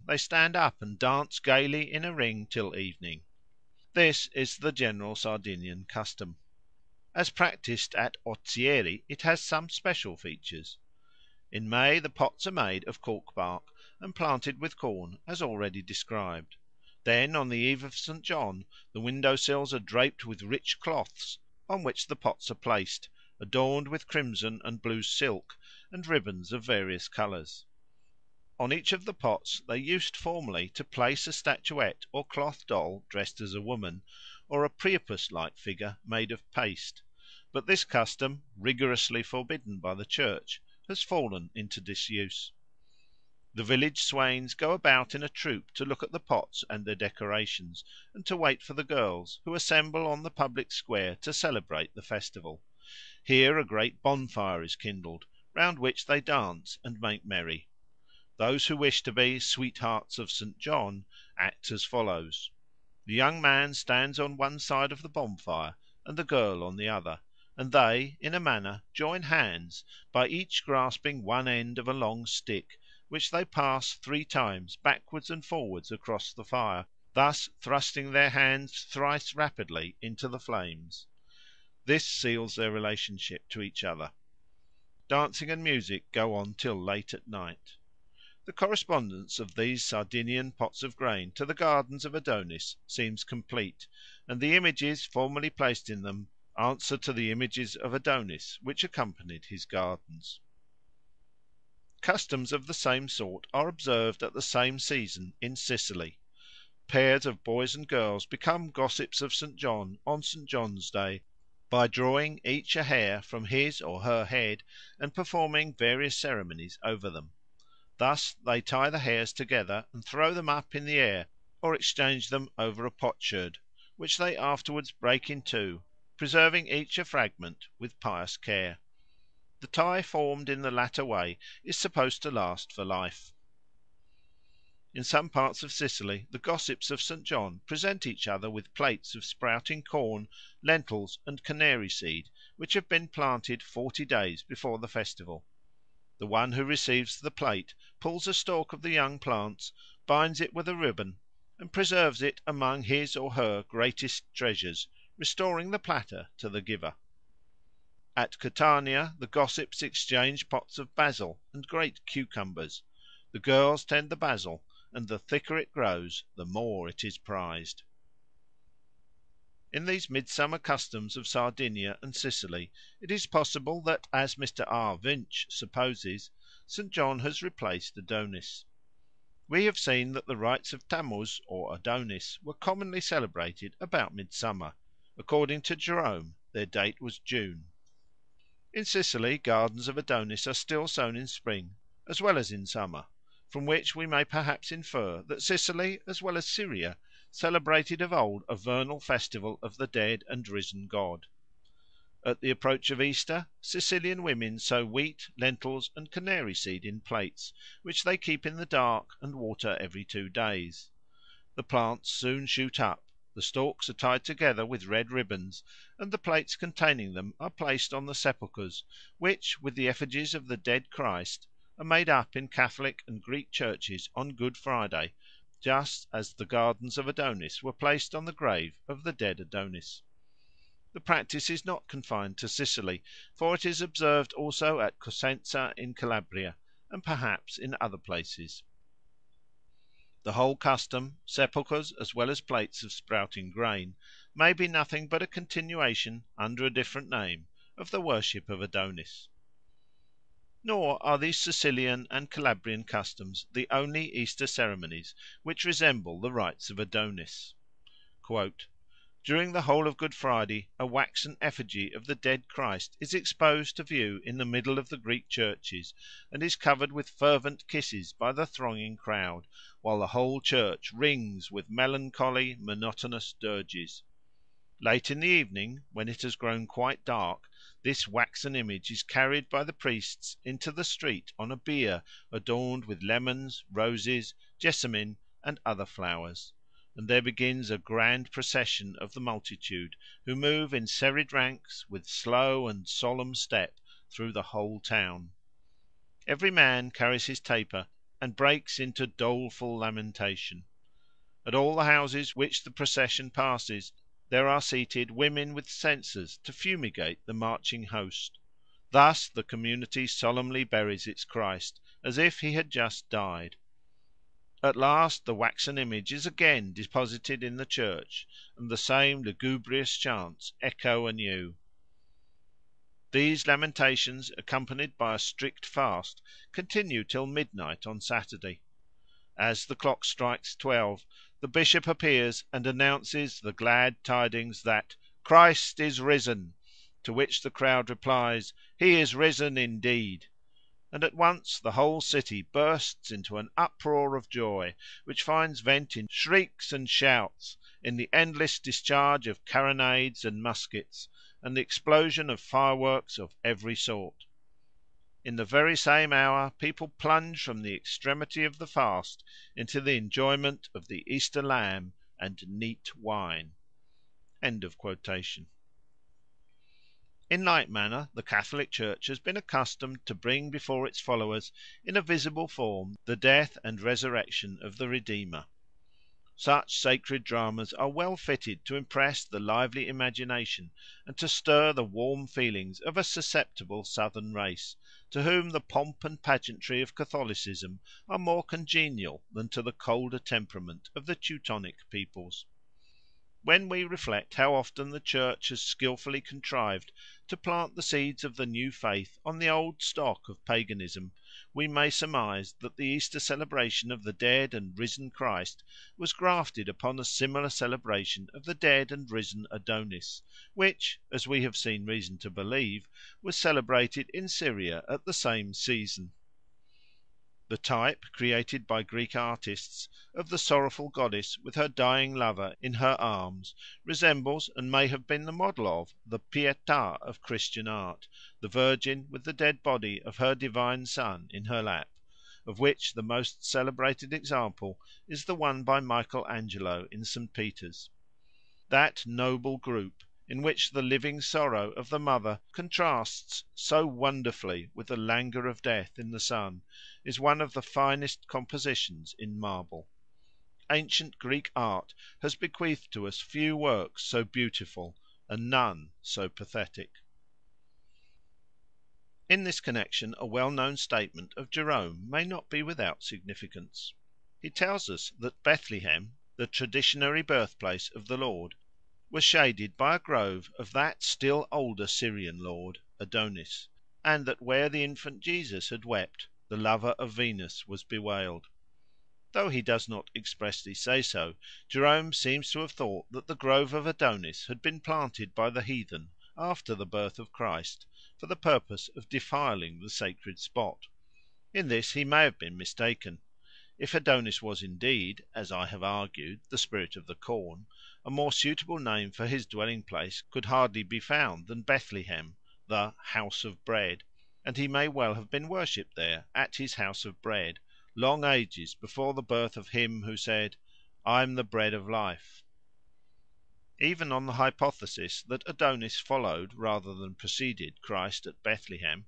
they stand up and dance gaily in a ring till evening. This is the general Sardinian custom. As practised at Ozieri it has some special features. In May the pots are made of cork bark and planted with corn, as already described. Then, on the eve of St. John, the window sills are draped with rich cloths, on which the pots are placed, adorned with crimson and blue silk, and ribbons of various colours. On each of the pots they used formerly to place a statuette or cloth doll dressed as a woman, or a Priapus like figure made of paste; but this custom, rigorously forbidden by the Church, has fallen into disuse. The village swains go about in a troop to look at the pots and their decorations, and to wait for the girls, who assemble on the public square to celebrate the festival. Here a great bonfire is kindled, round which they dance and make merry. Those who wish to be "sweethearts of St. John" act as follows. The young man stands on one side of the bonfire and the girl on the other, and they, in a manner, join hands by each grasping one end of a long stick, which they pass 3 times backwards and forwards across the fire, thus thrusting their hands thrice rapidly into the flames. This seals their relationship to each other. Dancing and music go on till late at night. The correspondence of these Sardinian pots of grain to the gardens of Adonis seems complete, and the images formerly placed in them answer to the images of Adonis which accompanied his gardens. Customs of the same sort are observed at the same season in Sicily. Pairs of boys and girls become gossips of St. John on St. John's Day by drawing each a hair from his or her head and performing various ceremonies over them. Thus they tie the hairs together and throw them up in the air, or exchange them over a potsherd, which they afterwards break in two, preserving each a fragment with pious care. The tie formed in the latter way is supposed to last for life. In some parts of Sicily the gossips of St. John present each other with plates of sprouting corn, lentils, and canary seed, which have been planted 40 days before the festival. The one who receives the plate pulls a stalk of the young plants, binds it with a ribbon, and preserves it among his or her greatest treasures, restoring the platter to the giver. At Catania the gossips exchange pots of basil and great cucumbers. The girls tend the basil, and the thicker it grows the more it is prized. In these midsummer customs of Sardinia and Sicily it is possible that, as Mr. R. Wünsch supposes, St. John has replaced Adonis. We have seen that the rites of Tammuz or Adonis were commonly celebrated about midsummer. According to Jerome their date was June. In Sicily gardens of Adonis are still sown in spring as well as in summer, from which we may perhaps infer that Sicily as well as Syria celebrated of old a vernal festival of the dead and risen god. At the approach of Easter Sicilian women sow wheat, lentils, and canary seed in plates, which they keep in the dark and water every 2 days. The plants soon shoot up, the stalks are tied together with red ribbons, and the plates containing them are placed on the sepulchres, which, with the effigies of the dead Christ, are made up in Catholic and Greek churches on Good Friday, just as the gardens of Adonis were placed on the grave of the dead Adonis. The practice is not confined to Sicily, for it is observed also at Cosenza in Calabria, and perhaps in other places. The whole custom, sepulchres as well as plates of sprouting grain, may be nothing but a continuation, under a different name, of the worship of Adonis. Nor are these Sicilian and Calabrian customs the only Easter ceremonies which resemble the rites of Adonis. "During the whole of Good Friday a waxen effigy of the dead Christ is exposed to view in the middle of the Greek churches, and is covered with fervent kisses by the thronging crowd, while the whole church rings with melancholy monotonous dirges. Late in the evening, when it has grown quite dark, this waxen image is carried by the priests into the street on a bier adorned with lemons, roses, jessamine, and other flowers, and there begins a grand procession of the multitude, who move in serried ranks with slow and solemn step through the whole town. Every man carries his taper, and breaks into doleful lamentation. At all the houses which the procession passes there are seated women with censers to fumigate the marching host. Thus the community solemnly buries its Christ, as if he had just died. At last the waxen image is again deposited in the church, and the same lugubrious chants echo anew. These lamentations, accompanied by a strict fast, continue till midnight on Saturday. As the clock strikes 12, the bishop appears and announces the glad tidings that "Christ is risen," to which the crowd replies, "He is risen indeed," and at once the whole city bursts into an uproar of joy, which finds vent in shrieks and shouts, in the endless discharge of carronades and muskets, and the explosion of fireworks of every sort. In the very same hour people plunge from the extremity of the fast into the enjoyment of the Easter lamb and neat wine. In like manner the Catholic Church has been accustomed to bring before its followers in a visible form the death and resurrection of the Redeemer. Such sacred dramas are well fitted to impress the lively imagination and to stir the warm feelings of a susceptible southern race, to whom the pomp and pageantry of Catholicism are more congenial than to the colder temperament of the Teutonic peoples. When we reflect how often the Church has skilfully contrived to plant the seeds of the new faith on the old stock of paganism, we may surmise that the Easter celebration of the dead and risen Christ was grafted upon a similar celebration of the dead and risen Adonis, which, as we have seen reason to believe, was celebrated in Syria at the same season. The type, created by Greek artists, of the sorrowful goddess with her dying lover in her arms resembles, and may have been the model of, the Pietà of Christian art, the Virgin with the dead body of her divine Son in her lap, of which the most celebrated example is the one by Michael Angelo in St. Peter's. That noble group, in which the living sorrow of the mother contrasts so wonderfully with the languor of death in the Son, is one of the finest compositions in marble. Ancient Greek art has bequeathed to us few works so beautiful, and none so pathetic. In this connexion a well-known statement of Jerome may not be without significance. He tells us that Bethlehem, the traditionary birthplace of the Lord, was shaded by a grove of that still older Syrian lord, Adonis, and that where the infant Jesus had wept, the lover of Venus was bewailed. Though he does not expressly say so, Jerome seems to have thought that the grove of Adonis had been planted by the heathen after the birth of Christ, for the purpose of defiling the sacred spot. In this he may have been mistaken. If Adonis was indeed, as I have argued, the spirit of the corn, a more suitable name for his dwelling place could hardly be found than Bethlehem, the "house of bread," and he may well have been worshipped there, at his house of bread, long ages before the birth of him who said, "I am the bread of life." Even on the hypothesis that Adonis followed rather than preceded Christ at Bethlehem,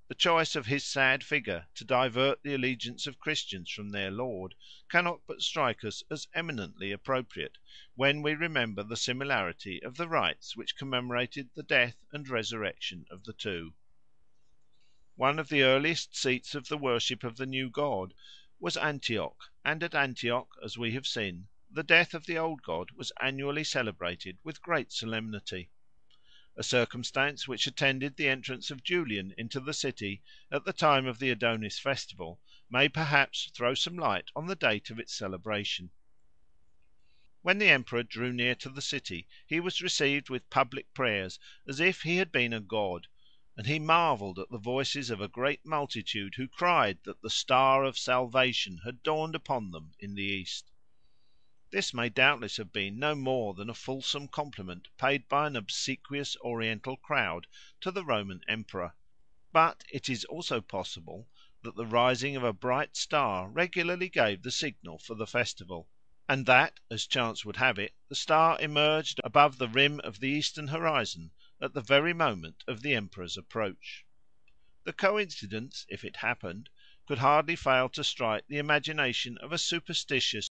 the choice of his sad figure to divert the allegiance of Christians from their Lord cannot but strike us as eminently appropriate, when we remember the similarity of the rites which commemorated the death and resurrection of the two. One of the earliest seats of the worship of the new god was Antioch, and at Antioch, as we have seen, the death of the old god was annually celebrated with great solemnity. A circumstance which attended the entrance of Julian into the city at the time of the Adonis festival may perhaps throw some light on the date of its celebration. When the emperor drew near to the city he was received with public prayers as if he had been a god, and he marvelled at the voices of a great multitude who cried that the star of salvation had dawned upon them in the east. This may doubtless have been no more than a fulsome compliment paid by an obsequious Oriental crowd to the Roman emperor; but it is also possible that the rising of a bright star regularly gave the signal for the festival, and that, as chance would have it, the star emerged above the rim of the eastern horizon at the very moment of the emperor's approach. The coincidence, if it happened, could hardly fail to strike the imagination of a superstitious